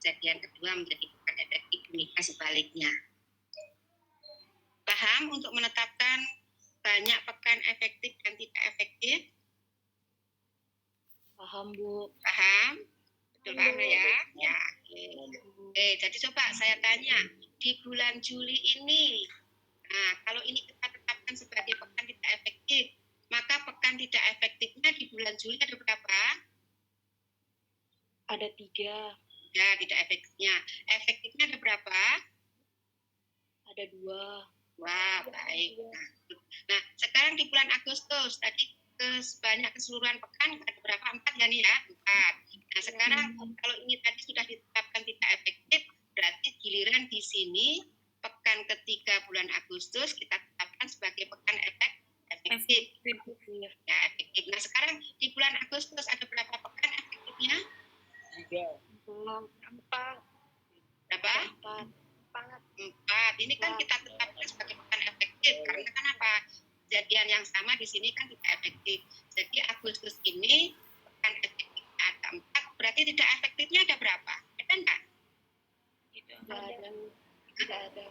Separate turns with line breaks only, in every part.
kejadian kedua menjadi pekan efektif, demikian sebaliknya. Paham untuk menetapkan banyak pekan efektif dan tidak efektif?
Paham, Bu.
Paham? Betul paham ya? Ya. Oke, jadi coba saya tanya, di bulan Juli ini, nah kalau ini kita tetapkan sebagai pekan tidak efektif, maka pekan tidak efektifnya di bulan Juli ada berapa?
Ada 3.
Ya, tidak efektifnya. Efektifnya ada berapa?
Ada 2.
Wah, baik. Nah, sekarang di bulan Agustus, tadi sebanyak keseluruhan pekan ada berapa? 4 ya nih ya? 4. Nah, sekarang kalau ini tadi sudah ditetapkan tidak efektif, berarti giliran di sini pekan ketiga bulan Agustus kita tetapkan sebagai pekan efektif. Ya, efektif. Nah, sekarang di bulan Agustus ada berapa pekan efektifnya?
4.
Berapa? 4. Ini kan kita tetapkan sebagai pekan efektif karena kan apa? Kejadian yang sama di sini kan tidak efektif. Jadi Agustus ini pekan efektifnya ada 4, berarti tidak efektifnya ada berapa? Ada enggak?
Tidak ada.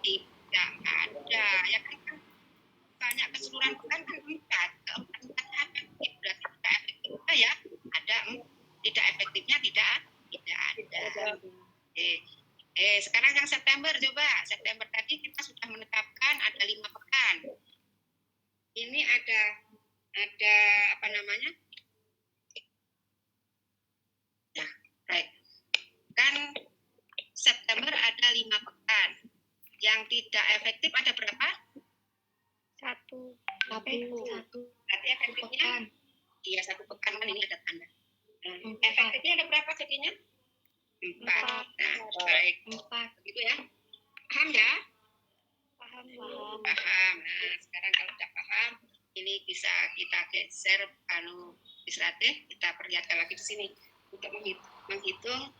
Tidak ada. Ya kan banyak keseluruhan pekan kan 4. Keempatnya efektif, berarti tidak efektifnya ya ada. Tidak efektifnya tidak ada. Sekarang yang September coba. September tadi kita sudah menetapkan ada 5 pekan. Ini ada apa namanya? Ya, baik. Kan September ada 5 pekan. Yang tidak efektif ada berapa?
1.
Berarti efektifnya? Iya, 1 pekan kan ini ada tanda. Efektifnya ada berapa jadinya? 4. Nah, baik. 4. Begitu ya. Paham ya?
Paham.
Nah, sekarang kalau sudah paham, ini bisa kita geser ilustratif, kita perlihatkan lagi di sini untuk menghitung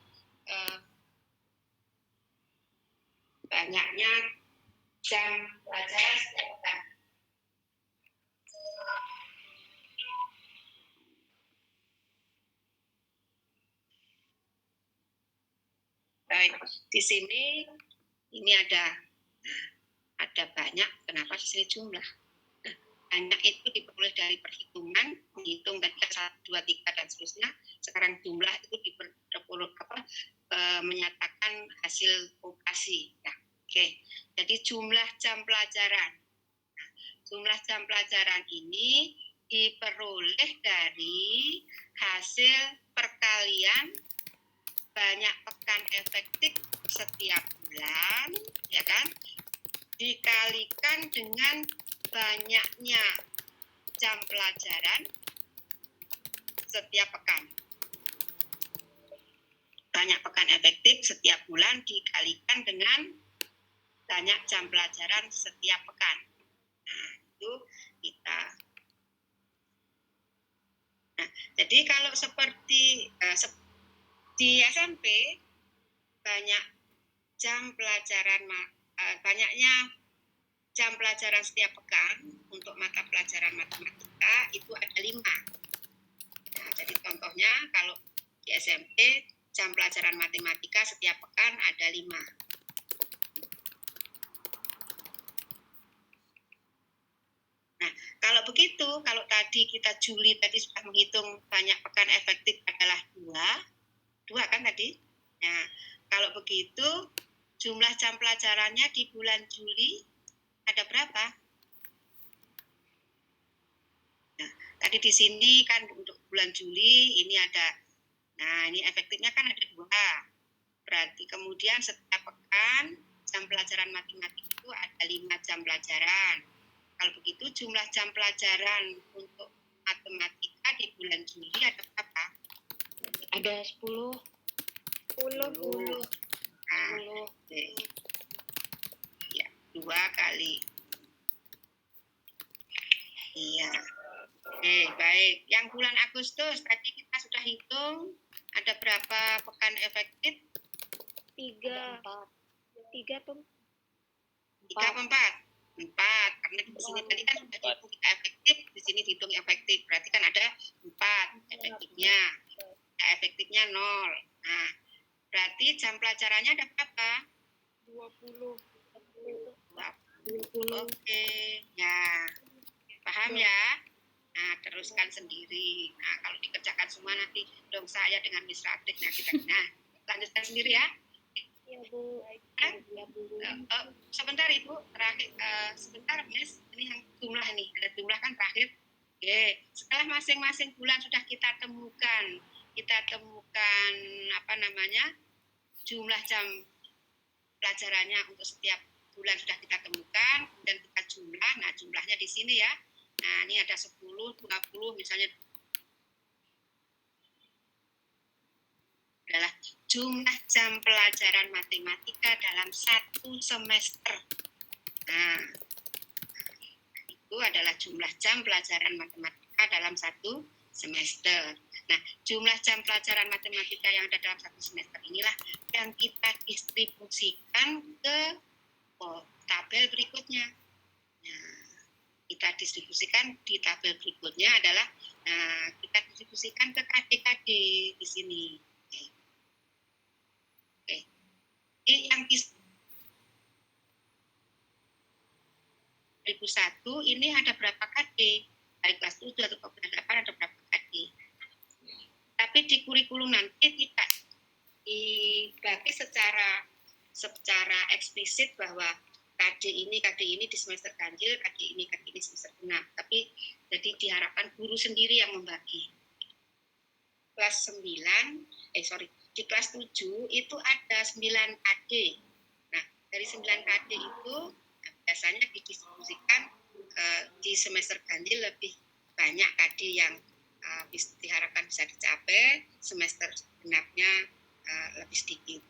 banyaknya jam pelajaran setiap pekan. Baik, di sini ini ada banyak. Kenapa di sini jumlah? Banyak itu diperoleh dari perhitungan, menghitung tadi 1, 2, 3 dan seterusnya. Sekarang jumlah itu menyatakan hasil operasi. Ya, oke. Jadi jumlah jam pelajaran. Jumlah jam pelajaran ini diperoleh dari hasil perkalian banyak pekan efektif setiap bulan, ya kan? Dikalikan dengan banyaknya jam pelajaran setiap pekan. Banyak pekan efektif setiap bulan dikalikan dengan banyak jam pelajaran setiap pekan. Nah, itu kita. Nah, jadi kalau seperti di SMP banyak jam pelajaran banyaknya jam pelajaran setiap pekan untuk mata pelajaran matematika itu ada 5. Nah, jadi contohnya kalau di SMP jam pelajaran matematika setiap pekan ada 5. Nah, kalau begitu, kalau tadi kita Juli tadi sudah menghitung banyak pekan efektif adalah 2 kan tadi? Nah, kalau begitu jumlah jam pelajarannya di bulan Juli ada berapa? Nah, tadi di sini kan untuk bulan Juli ini ada, nah ini efektifnya kan ada 2. Berarti kemudian setiap pekan jam pelajaran matematika itu ada 5 jam pelajaran. Kalau begitu jumlah jam pelajaran untuk matematika di bulan Juli ada berapa?
Ada 10. 10.
Nah, ya, 2 kali. Iya. Oke, baik. Yang bulan Agustus tadi kita sudah hitung ada berapa pekan efektif?
3. 3 atau
3 apa 4? 4. Karena di sini tadi kan sudah dihitung tidak efektif, di sini dihitung efektif. Berarti kan ada 4 efektifnya. Efektifnya 0. Nah, Berarti jam pelajarannya ada berapa?
20.
20. Oke, ya. Paham ya? Nah, teruskan sendiri. Nah, kalau dikerjakan semua nanti dong saya dengan Miss Ratih. Nah, lanjutkan sendiri ya.
Ya, Bu.
Ya, Bu. Sebentar, Ibu. Terakhir, sebentar, Miss. Ini yang jumlah nih. Ada jumlah kan terakhir. Oke. Setelah masing-masing bulan sudah kita temukan jumlah jam pelajarannya untuk setiap bulan sudah kita temukan, kemudian kita jumlah. Nah, jumlahnya di sini ya. Nah, ini ada 10, 20 misalnya adalah jumlah jam pelajaran matematika dalam 1 semester. Nah, itu adalah jumlah jam pelajaran matematika dalam 1 semester. Nah, jumlah jam pelajaran matematika yang ada dalam 1 semester inilah yang kita distribusikan ke tabel berikutnya. Nah, kita distribusikan di tabel berikutnya adalah kita distribusikan ke KD-KD di sini. Oke. Ini yang 2001 ini ada berapa KD? Dari kelas 7 atau kelas 8 ada berapa KD? Tapi di kurikulum nanti tidak dibagi secara eksplisit bahwa KD ini di semester ganjil, KD ini semester genap. Tapi jadi diharapkan guru sendiri yang membagi. Kelas 9, di kelas 7 itu ada 9 KD. Nah, dari 9 KD itu biasanya didistribusikan di semester ganjil lebih banyak KD yang diharapkan bisa dicapai, semester genapnya lebih sedikit.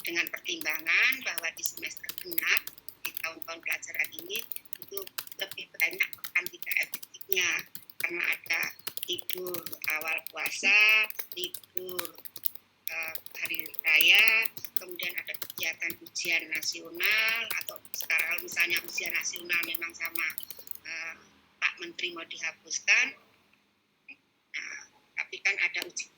Dengan pertimbangan bahwa di semester genap, di tahun-tahun pelajaran ini, itu lebih banyak pekan tidak efektifnya. Karena ada libur awal puasa, libur hari raya, kemudian ada kegiatan ujian nasional, atau sekarang misalnya ujian nasional memang sama Pak Menteri mau dihapuskan, nah, tapi kan ada ujian.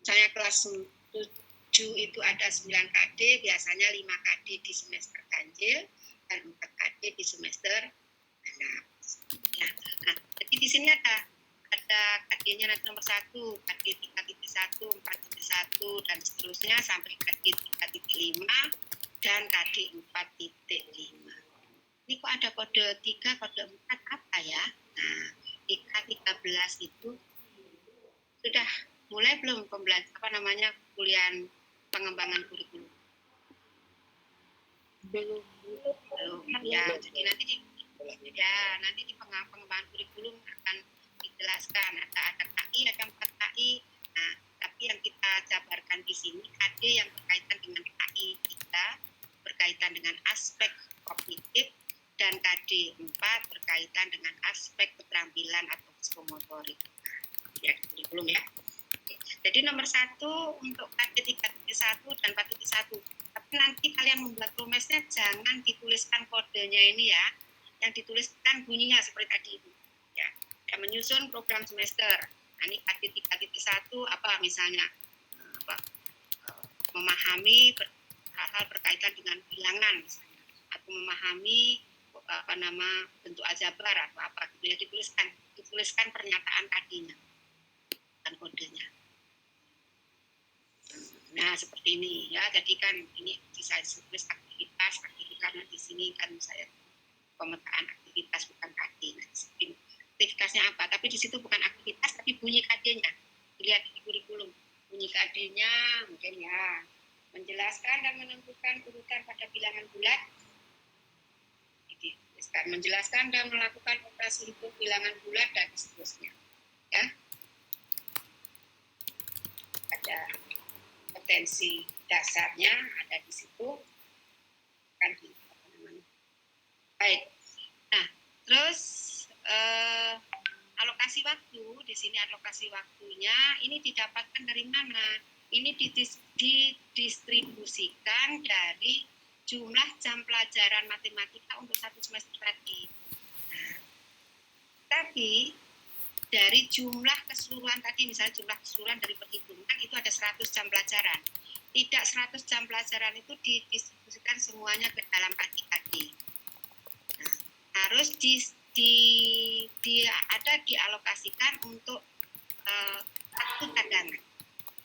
Misalnya kelas 7 itu ada 9 KD, biasanya 5 KD di semester ganjil dan 4 KD di semester genap. Nah, jadi di sini ada KD-nya nanti nomor 1, KD 3.1, 4.1 dan seterusnya sampai KD 3.5 dan KD 4.5. Ini kok ada kode 3, kode 4 apa ya? Nah, di K13 itu sudah mulai belum kuliah pengembangan kurikulum? Belum. Ya, jadi nanti di pengembangan kurikulum akan dijelaskan ada KI, ada 4 KI. Nah, tapi yang kita jabarkan di sini KD yang berkaitan dengan KI 3 berkaitan dengan aspek kognitif dan KD 4 berkaitan dengan aspek keterampilan atau psikomotorik. Ya, kurikulum ya. Jadi nomor 1 untuk KD 3.1 dan 4.1. Tapi nanti kalian membuat rumusnya jangan dituliskan kodenya ini ya. Yang dituliskan bunyinya seperti tadi itu. Ya, menyusun program semester. Nah, ini KD 3.1 apa misalnya memahami hal-hal berkaitan dengan bilangan misalnya, atau memahami bentuk aljabar atau apa gitu ya, dituliskan pernyataan KD-nya dan kodenya. Nah, seperti ini ya. Jadi kan ini bisa tulis aktivitas karena di sini kan saya pemetaan aktivitas bukan KD. Nah, aktivitasnya apa? Tapi di situ bukan aktivitas tapi bunyi KD-nya. Dilihat di kurikulum. Bunyi KD-nya mungkin ya menjelaskan dan menentukan urutan pada bilangan bulat. Jadi, menjelaskan dan melakukan operasi hitung bilangan bulat dan seterusnya. Ya. Ada potensi dasarnya ada di situ kan baik. Nah, terus alokasi waktu di sini, alokasi waktunya ini didapatkan dari mana? Ini didistribusikan dari jumlah jam pelajaran matematika untuk 1 semester tadi. Nah, tapi dari jumlah keseluruhan tadi, misalnya jumlah keseluruhan dari perhitungan itu ada 100 jam pelajaran. Tidak 100 jam pelajaran itu didistribusikan semuanya ke dalam adik-adik. Nah, harus dialokasikan untuk waktu cadangan.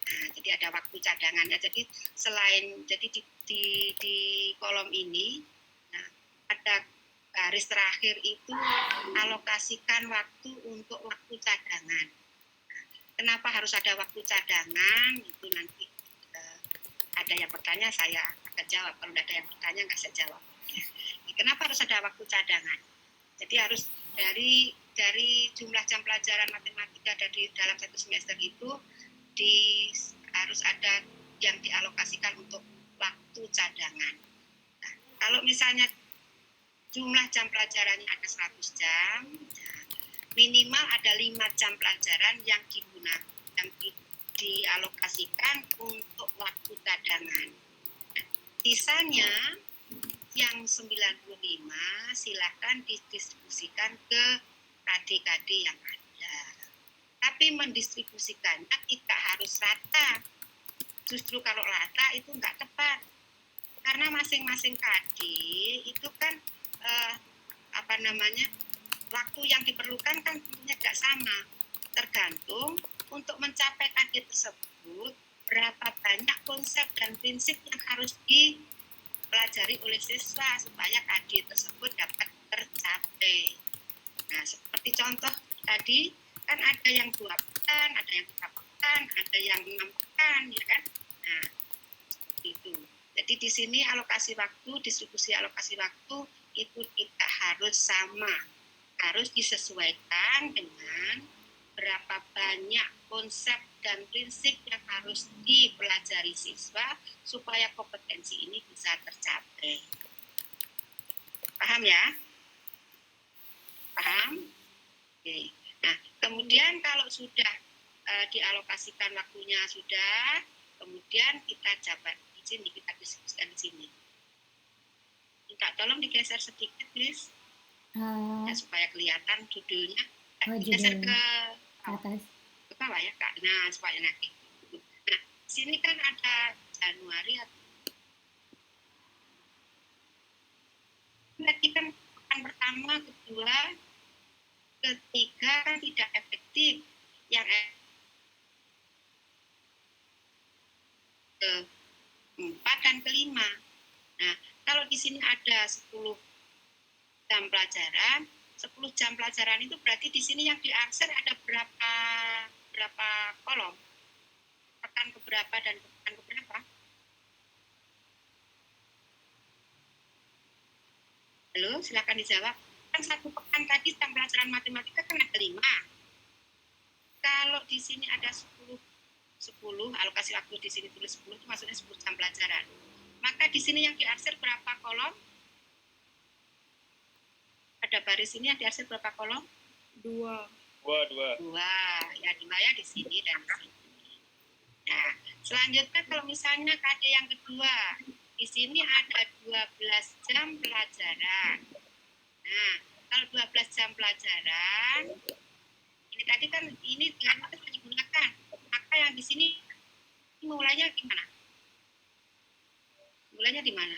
Nah, jadi ada waktu cadangannya. Jadi selain di kolom ini, nah, ada garis terakhir itu alokasikan waktu untuk waktu cadangan. Nah, kenapa harus ada waktu cadangan? Itu nanti ada yang bertanya saya akan jawab. Kalau tidak ada yang bertanya nggak saya jawab. Kenapa harus ada waktu cadangan? Jadi harus dari jumlah jam pelajaran matematika dari dalam satu semester itu harus ada yang dialokasikan untuk waktu cadangan. Nah, kalau misalnya jumlah jam pelajarannya ada 100 jam, minimal ada 5 jam pelajaran yang dialokasikan untuk waktu cadangan. Nah, sisanya yang 95 silakan didistribusikan ke adik-adik yang ada. Tapi mendistribusikannya tidak harus rata. Justru kalau rata itu nggak tepat. Karena masing-masing KD itu kan waktu yang diperlukan kan tentunya tidak sama. Tergantung untuk mencapai KD tersebut berapa banyak konsep dan prinsip yang harus dipelajari oleh siswa supaya KD tersebut dapat tercapai. Nah, seperti contoh tadi kan ada yang 2 pekan, ada yang 3 pekan, ada yang 6 pekan, ya kan? Nah, itu. Jadi di sini distribusi alokasi waktu itu tidak harus sama, harus disesuaikan dengan berapa banyak konsep dan prinsip yang harus dipelajari siswa supaya kompetensi ini bisa tercapai. Paham ya? Paham? Oke. Nah, kemudian kalau sudah dialokasikan waktunya sudah, kemudian kita jabat di sini, kita diskusikan di sini. Minta tolong digeser sedikit, please. Ya, supaya kelihatan judulnya. Geser ke
atas.
Ke bawah ya, Kak. Nah, supaya nanti. Nah, sini kan ada Januari. Nanti kan pekan pertama, kedua, ketiga kan tidak efektif. Yang keempat dan kelima. Nah, kalau di sini ada 10 jam pelajaran, 10 jam pelajaran itu berarti di sini yang diaksar ada berapa kolom? Pekan keberapa dan pekan keberapa? Halo, silakan dijawab. Kan satu pekan tadi jam pelajaran matematika kan ada 5. Kalau di sini ada 10, alokasi waktu di sini tulis 10 itu maksudnya 10 jam pelajaran. Maka di sini yang diarsir berapa kolom? Ada baris ini yang diarsir berapa kolom?
2.
2. Ya, 5 ya di sini dan di sini. Nah, selanjutnya kalau misalnya KD yang kedua, di sini ada 12 jam pelajaran. Nah, kalau 12 jam pelajaran, ini tadi kan ini dengan itu digunakan. Maka yang di sini mulainya gimana? Mulainya di mana?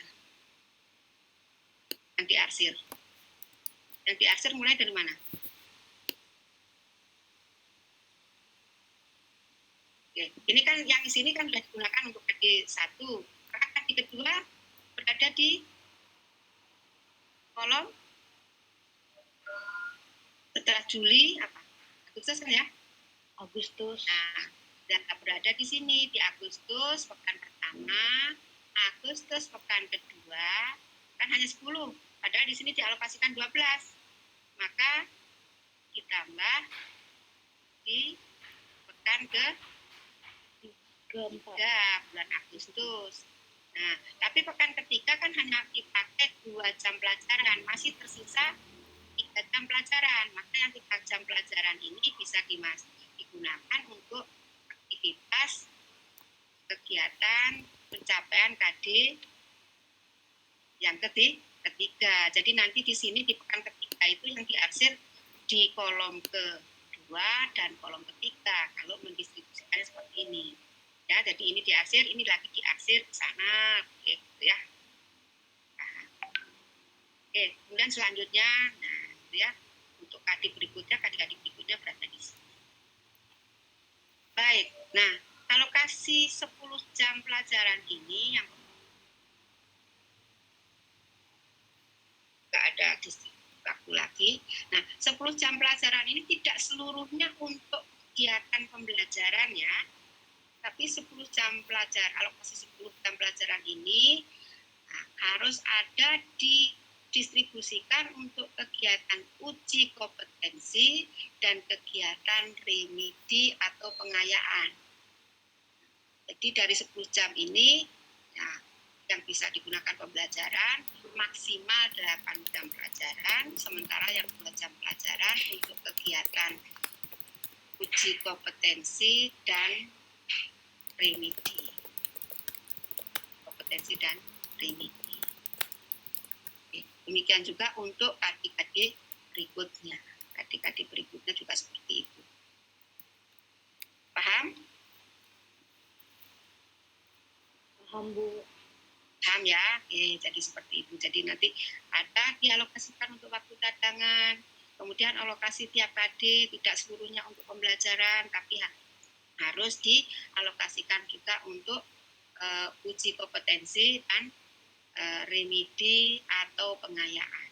Yang diarsir. Yang diarsir mulai dari mana? Oke. Ini kan yang di sini kan sudah digunakan untuk KD 1. Maka KD kedua berada di kolom setelah Juli apa? Agustus kan ya?
Agustus.
Nah, data berada di sini di Agustus pekan pertama, Agustus pekan kedua, kan hanya 10. Padahal di sini dialokasikan 12. Maka ditambah di pekan ketiga bulan Agustus. Nah, tapi pekan ketiga kan hanya dipakai 2 jam pelajaran, masih tersisa 3 jam pelajaran. Maka yang 3 jam pelajaran ini bisa digunakan untuk aktivitas kegiatan pencapaian KD yang ketiga. Jadi nanti di sini di pekan ketiga itu yang diarsir di kolom kedua kedua dan kolom ketiga kalau mendistribusikannya seperti ini. Ya, jadi ini diarsir, ini lagi diarsir ke sana, gitu ya. Oke, kemudian selanjutnya, nah, gitu ya, untuk KD berikutnya berada di sini. Baik, nah, alokasi 10 jam pelajaran ini yang nggak ada waktu lagi. Nah, 10 jam pelajaran ini tidak seluruhnya untuk kegiatan pembelajaran ya, tapi 10 jam alokasi 10 jam pelajaran ini harus ada didistribusikan untuk kegiatan uji kompetensi dan kegiatan remedi atau pengayaan. Jadi dari 10 jam ini ya, yang bisa digunakan pembelajaran maksimal 8 jam pelajaran, sementara yang 2 jam pelajaran untuk kegiatan uji kompetensi dan remedi. Kompetensi dan remedi. Demikian juga untuk adik-adik berikutnya. Adik-adik berikutnya juga seperti itu. Paham?
Paham, Bu.
Paham ya? Oke, jadi seperti itu. Jadi nanti ada dialokasikan untuk waktu cadangan, kemudian alokasi tiap KD tidak seluruhnya untuk pembelajaran, tapi harus dialokasikan juga untuk uji kompetensi dan remedi atau pengayaan.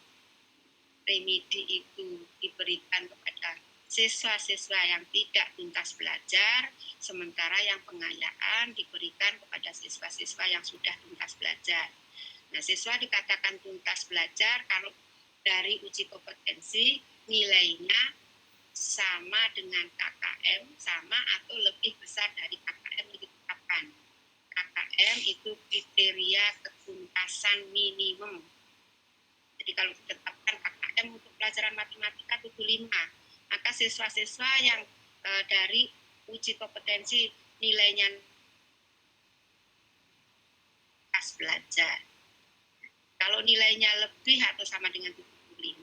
Remedi itu diberikan kepada siswa-siswa yang tidak tuntas belajar, sementara yang pengayaan diberikan kepada siswa-siswa yang sudah tuntas belajar. Nah, siswa dikatakan tuntas belajar kalau dari uji kompetensi nilainya sama dengan KKM, sama atau lebih besar dari KKM yang ditetapkan. KKM itu kriteria ketuntasan minimum. Jadi kalau ditetapkan KKM untuk pelajaran matematika 75, maka siswa-siswa yang dari uji kompetensi nilainya pas belajar. Kalau nilainya lebih atau sama dengan 75,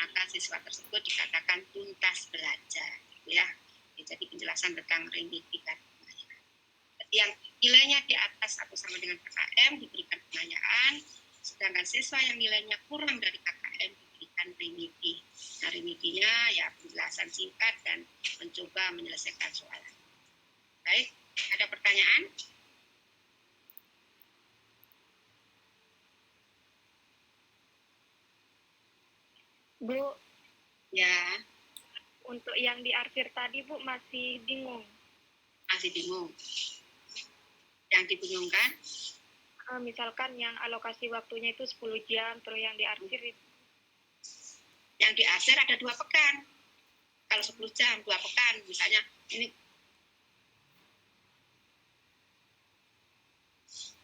maka siswa tersebut dikatakan tuntas belajar. Gitu ya. Jadi penjelasan tentang remedi dan pengayaan. Jadi yang nilainya di atas atau sama dengan KKM diberikan pengayaan, sedangkan siswa yang nilainya kurang dari KKM diberikan remedi. Nah, remedinya ya penjelasan singkat dan mencoba menyelesaikan soalan. Baik, ada pertanyaan?
Bu,
Ya,
untuk yang diarsir tadi, Bu, masih bingung.
masih bingung. Yang dibingungkan?
Misalkan yang alokasi waktunya itu 10 jam, terus yang diarsir itu.
Yang diarsir ada 2 pekan. Kalau 10 jam, 2 pekan. Misalnya ini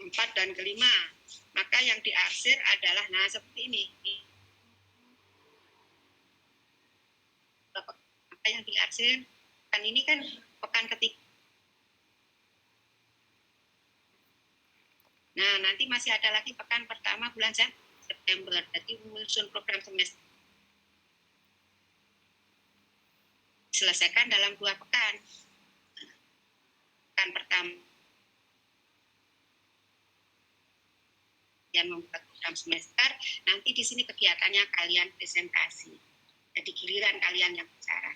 4 dan ke-5. Maka yang diarsir adalah, nah seperti ini. Maka yang diarsir, kan ini kan pekan ketiga. Nah, nanti masih ada lagi pekan pertama bulan September. Jadi menyusun program semester. Selesaikan dalam 2 pekan. Pekan pertama yang membuat program semester, nanti di sini kegiatannya kalian presentasi. Jadi giliran kalian yang bicara.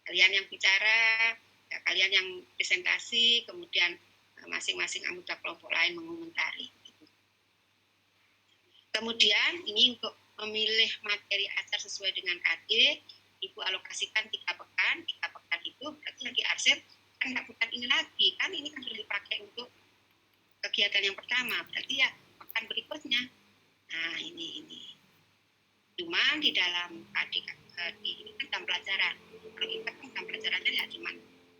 Kalian yang bicara, ya, kalian yang presentasi, kemudian masing-masing anggota kelompok lain mengomentari. Gitu. Kemudian ini untuk memilih materi ajar sesuai dengan KD, Ibu alokasikan 3 pekan. 3 pekan itu berarti yang diarsir kan nggak bukan ini lagi, kan ini kan sudah dipakai untuk kegiatan yang pertama, berarti ya pekan berikutnya. Nah ini. Cuman di dalam adik ini kan jam pelajaran. Kalau kita kan jam pelajarannya ya cuma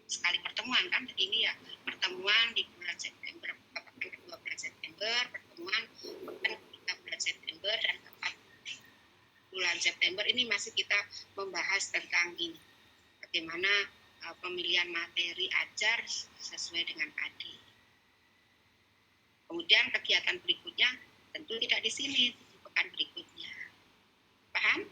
sekali pertemuan kan. Jadi ini ya pertemuan di bulan September, pekan kedua bulan September, pertemuan pekan ketiga bulan September dan keempat bulan September ini masih kita membahas tentang ini. Bagaimana pemilihan materi ajar sesuai dengan KD. Kemudian kegiatan berikutnya tentu tidak di sini, di pekan berikutnya. Paham?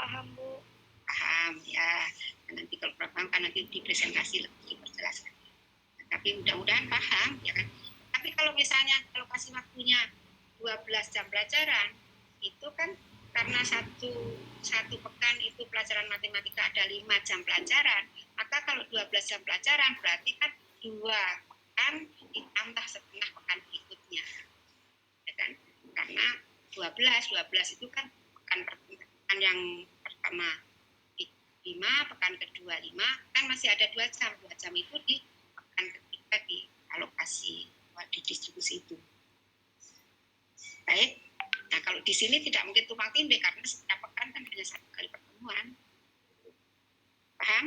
paham, Bu.
Paham ya. Nanti kalau kurang paham kan nanti di presentasi lebih diperjelas. Tapi mudah-mudahan paham ya kan. Tapi kalau misalnya alokasi waktunya 12 jam pelajaran, itu kan karena satu pekan itu pelajaran matematika ada 5 jam pelajaran, maka kalau 12 jam pelajaran berarti kan 2 pekan ditambah setengah pekan berikutnya. Ya kan? Karena 12 itu kan pekan yang pertama 5, pekan kedua 5, kan masih ada 2 jam. 2 jam itu di pekan ketiga di alokasi, didistribusi itu. Baik. Nah, kalau di sini tidak mungkin tumpang tindih karena setiap pekan kan hanya 1 kali pertemuan. Paham?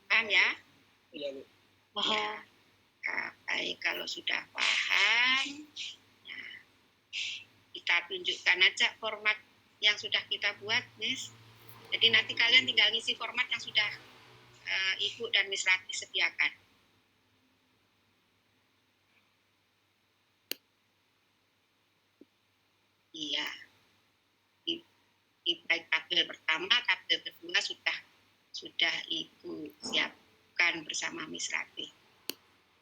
Paham ya?
Iya, Bu.
Ya. Nah, baik, kalau sudah paham, nah, kita tunjukkan aja format yang sudah kita buat, Miss. Jadi nanti kalian tinggal ngisi format yang sudah Ibu dan Miss Rati sediakan. Iya. Baik tabel pertama, tabel kedua sudah Ibu siapkan bersama Miss Rati.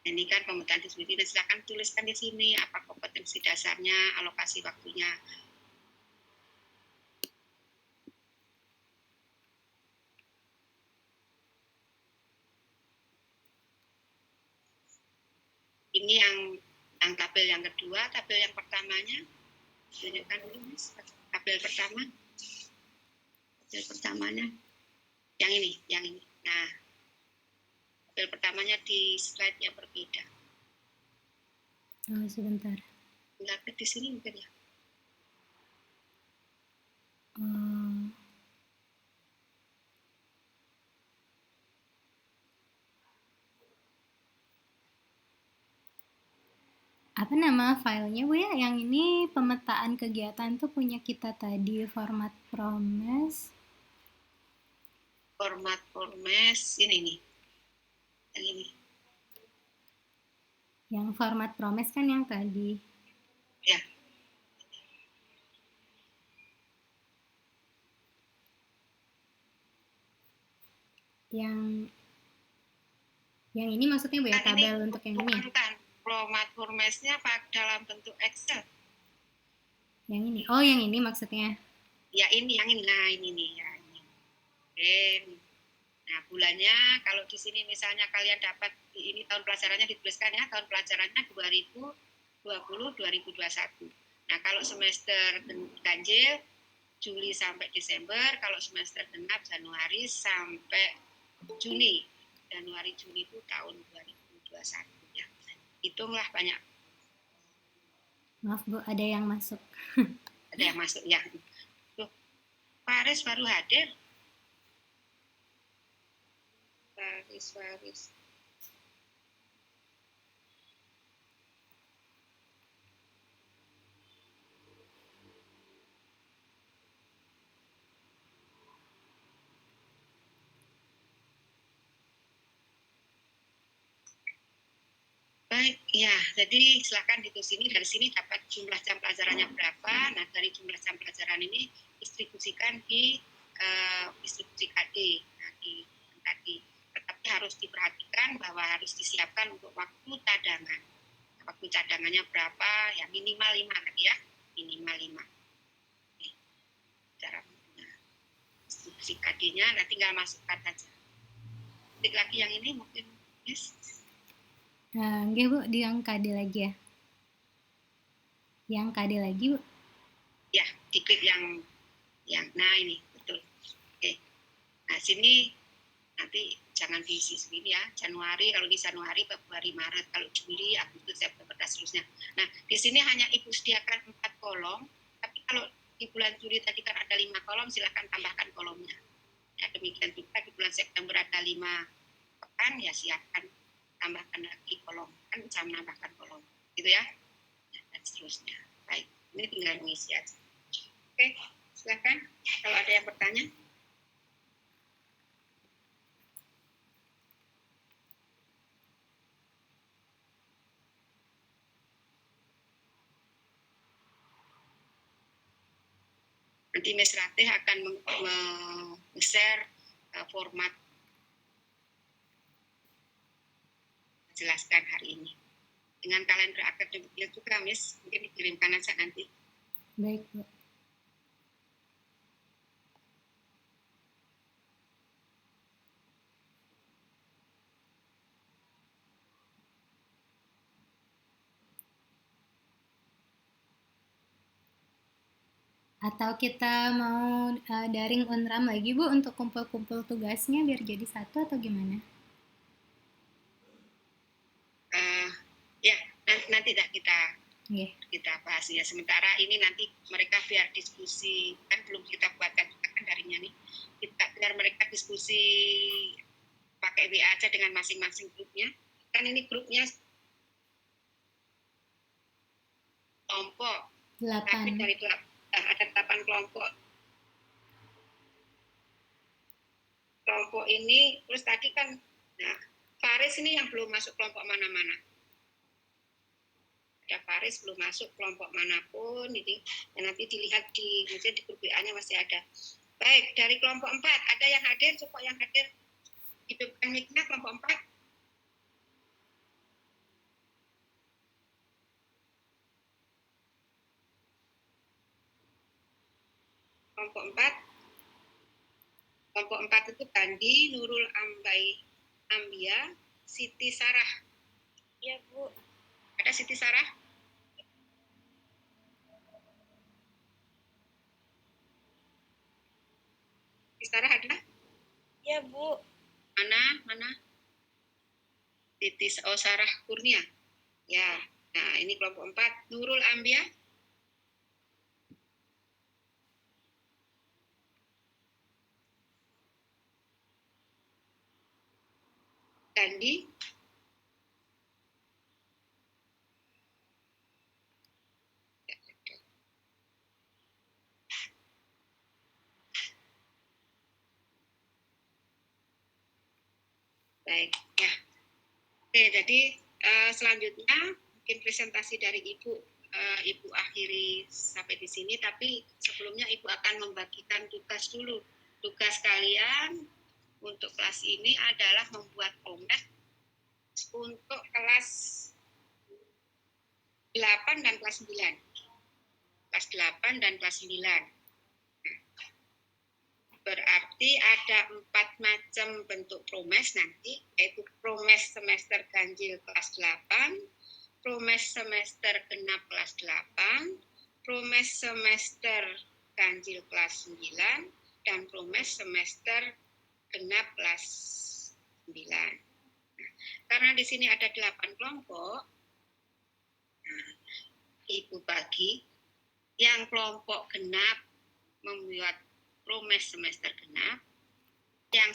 Ini kan pemetaan distribusi, silakan tuliskan di sini apa kompetensi dasarnya, alokasi waktunya. Ini yang tabel yang kedua, tabel yang pertamanya tunjukkan dulu, Mas. Tabel pertama, tabel pertamanya yang ini. Nah, tabel pertamanya di slide yang berbeda.
Oh, sebentar.
Enggak di sini mungkin ya.
Apa nama filenya, Bu ya? Yang ini pemetaan kegiatan tuh punya kita tadi, format promes.
Format promes ini nih. Yang ini.
Yang format promes kan yang tadi.
Ya.
Yang ini maksudnya, Bu ya, tabel
ini,
untuk yang ini ya?
Bukan, format promesnya dalam bentuk Excel.
Yang ini. Oh, yang ini maksudnya.
Ya ini, nah ini nih ya. Oke. Nah, bulannya kalau di sini misalnya kalian dapat ini tahun pelajarannya dituliskan ya, tahun pelajarannya 2020-2021. Nah, kalau semester ganjil Juli sampai Desember, kalau semester genap Januari sampai Juni. Januari-Juni itu tahun 2021 ya. Hitunglah banyak.
Maaf, Bu, ada yang masuk.
Ada yang masuk ya. Tuh, Faris baru hadir. Faris. Baik, ya. Jadi silakan di sini, dari sini dapat jumlah jam pelajarannya berapa. Nah, dari jumlah jam pelajaran ini distribusikan di distribusi KD. Nah, di tadi. Tetapi harus diperhatikan bahwa harus disiapkan untuk waktu cadangan. Nah, waktu cadangannya berapa? Ya minimal 5 tadi ya. Minimal 5. Oke. Cara distribusi KD-nya, nah tinggal masukkan saja. Klik lagi yang ini mungkin, yes.
Nggih, Bu, di yang KD lagi ya. Yang KD lagi, Bu.
Ya, diklik yang nah ini betul. Oke. Nah, sini nanti jangan diisi segini ya. Januari, kalau di Januari, Februari, Maret, kalau Juli, Agustus, September, dan seterusnya. Nah, di sini hanya Ibu sediakan 4 kolom, tapi kalau di bulan Juli tadi kan ada 5 kolom, silakan tambahkan kolomnya. Ya, demikian juga di bulan September ada 5 pekan, ya siapkan tambahkan lagi kolom, kan bisa menambahkan kolom, gitu ya, dan seterusnya. Baik, ini tinggal mengisi aja. Oke, silakan kalau ada yang bertanya. Nanti Miss Ratih akan share format jelaskan hari ini. Dengan kalender akademiknya juga, Miss. Mungkin dikirimkan aja nanti.
Baik, Bu. Atau kita mau daring Unram lagi, Bu, untuk kumpul-kumpul tugasnya biar jadi satu atau gimana?
Ya, nanti dah
Yeah.
kita bahas ya. Sementara ini nanti mereka biar diskusi, kan belum kita buatkan juga kan darinya nih. Biar mereka diskusi pakai WA aja dengan masing-masing grupnya. Kan ini grupnya kelompok.
8.
Tapi dari ada 8 kelompok. Kelompok ini, terus tadi kan, nah, Faris ini yang belum masuk kelompok mana-mana. Ada Faris belum masuk kelompok manapun, ini nanti dilihat di grup WA-nya masih ada. Baik, dari kelompok 4, ada yang hadir, coba yang hadir, hidupkan mic-nya kelompok 4. Kelompok 4. Kelompok 4 itu Bandi, Nurul Ambia, Siti Sarah.
Ya, Bu.
Ada Siti Sarah? Siti Sarah ada?
Ya, Bu.
Mana? Siti Sarah Kurnia. Ya, nah ini kelompok 4. Nurul Ambia. Gandhi. Baik, ya. Oke, jadi selanjutnya mungkin presentasi dari Ibu. Ibu akhiri sampai di sini, tapi sebelumnya Ibu akan membagikan tugas dulu. Tugas kalian untuk kelas ini adalah membuat promes untuk kelas 8 dan kelas 9. Kelas 8 dan kelas 9. Berarti ada 4 macam bentuk promes nanti, yaitu promes semester ganjil kelas 8, promes semester genap kelas 8, promes semester ganjil kelas 9, dan promes semester genap kelas 9. Nah, karena di sini ada 8 kelompok, nah, Ibu bagi, yang kelompok genap membuat promes semester genap, yang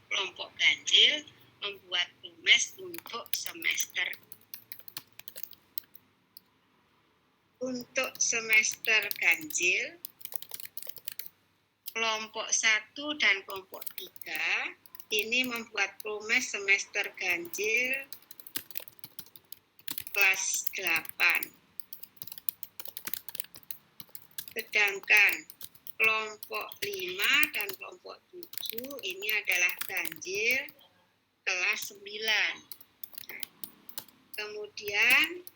kelompok ganjil membuat promes untuk semester ganjil. Kelompok 1 dan kelompok 3 ini membuat promes semester ganjil kelas 8. Sedangkan kelompok 5 dan kelompok 7 ini adalah ganjil kelas 9. Kemudian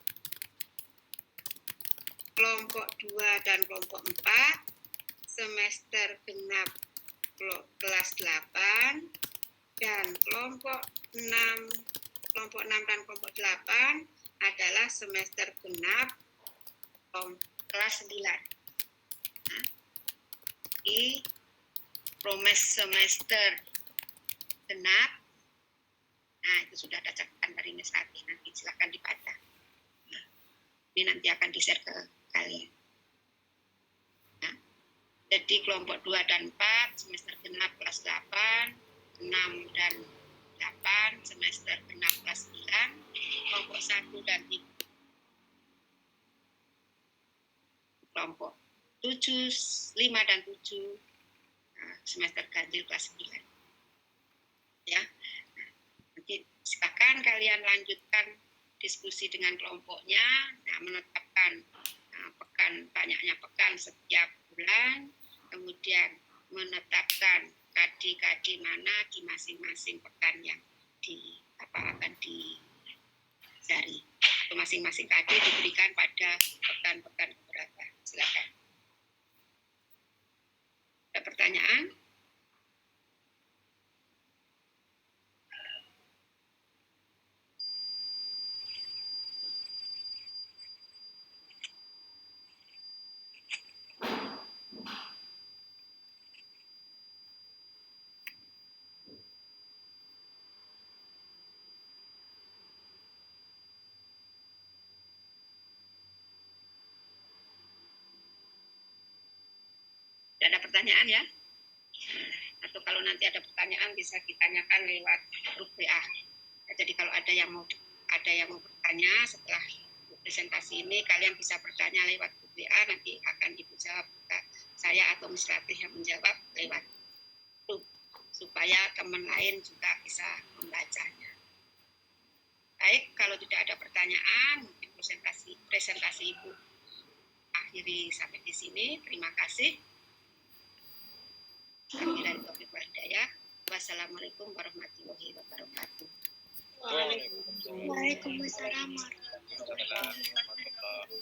kelompok 2 dan kelompok 4 semester genap kelas 8, dan kelompok 6 dan kelompok 8 adalah semester genap kelas 9. Di promes semester genap, nah itu sudah ada catatan dari Miss Ratih, nanti silakan dibaca. Nah, ini nanti akan di-share ke kalian. Nah, jadi kelompok 2 dan 4 semester genap kelas 8, 6 dan 8 semester genap kelas 9, kelompok 1 dan 3 kelompok 7, 5 dan 7 semester ganjil kelas 9. Ya. Nanti silakan kalian lanjutkan diskusi dengan kelompoknya, menetapkan pekan banyaknya pekan setiap bulan, kemudian menetapkan KD-KD mana di masing-masing pekan yang akan dicari. Atau masing-masing KD diberikan pada pekan-pekan keberapa. Silakan. Ada pertanyaan? Tidak ada pertanyaan ya? Atau kalau nanti ada pertanyaan bisa ditanyakan lewat grup WA. Jadi kalau ada yang mau bertanya setelah presentasi ini, kalian bisa bertanya lewat grup WA, nanti akan Ibu jawab, saya atau Miss Ratih yang menjawab lewat grup, supaya teman lain juga bisa membacanya. Baik, kalau tidak ada pertanyaan, mungkin presentasi Ibu akhiri sampai di sini. Terima kasih. Wassalamualaikum warahmatullahi wabarakatuh.
Waalaikumsalam warahmatullahi wabarakatuh.